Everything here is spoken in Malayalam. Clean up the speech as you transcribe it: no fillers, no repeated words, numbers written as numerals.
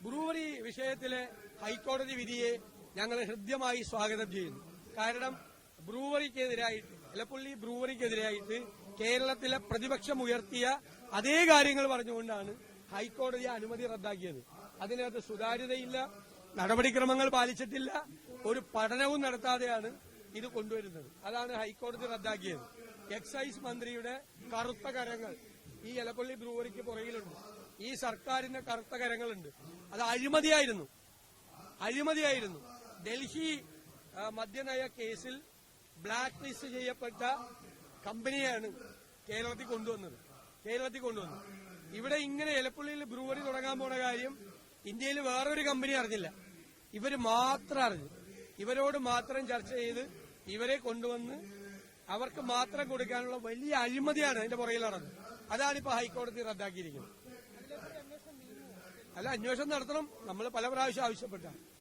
ബ്രൂവറി വിഷയത്തിലെ ഹൈക്കോടതി വിധിയെ ഞങ്ങൾ ഹൃദ്യമായി സ്വാഗതം ചെയ്യുന്നു. കാരണം ബ്രൂവറിക്കെതിരായിട്ട് എലപ്പുള്ളി ബ്രൂവറിക്കെതിരായിട്ട് കേരളത്തിലെ പ്രതിപക്ഷം ഉയർത്തിയ അതേ കാര്യങ്ങൾ പറഞ്ഞുകൊണ്ടാണ് ഹൈക്കോടതി അനുമതി റദ്ദാക്കിയത്. അതിനകത്ത് സുതാര്യതയില്ല, നടപടിക്രമങ്ങൾ പാലിച്ചിട്ടില്ല, ഒരു പഠനവും നടത്താതെയാണ് ഇത് കൊണ്ടുവരുന്നത്. അതാണ് ഹൈക്കോടതി റദ്ദാക്കിയത്. എക്സൈസ് മന്ത്രിയുടെ കറുത്ത കരങ്ങൾ ഈ എലപ്പള്ളി ബ്രൂവറിക്ക് പുറകിലുണ്ട്. ഈ സർക്കാരിന്റെ കറുത്ത കരങ്ങളുണ്ട്. അത് അഴിമതിയായിരുന്നു. ഡൽഹി മദ്യനയ കേസിൽ ബ്ലാക്ക് ലിസ്റ്റ് ചെയ്യപ്പെട്ട കമ്പനിയാണ് കേരളത്തിൽ കൊണ്ടുവന്നത്. ഇവിടെ ഇങ്ങനെ എലപ്പള്ളിയിൽ ബ്രൂവറി തുടങ്ങാൻ പോണ കാര്യം ഇന്ത്യയിൽ വേറൊരു കമ്പനി അറിഞ്ഞില്ല. ഇവര് മാത്രം അറിഞ്ഞു. ഇവരോട് മാത്രം ചർച്ച ചെയ്ത് ഇവരെ കൊണ്ടുവന്ന് അവർക്ക് മാത്രം കൊടുക്കാനുള്ള വലിയ അഴിമതിയാണ് അതിന്റെ പുറകിൽ നടന്നത്. അതാണിപ്പോ ഹൈക്കോടതി റദ്ദാക്കിയിരിക്കുന്നത്. അന്വേഷണം നടത്തണം. നമ്മൾ പല പ്രാവശ്യം ആവശ്യപ്പെട്ട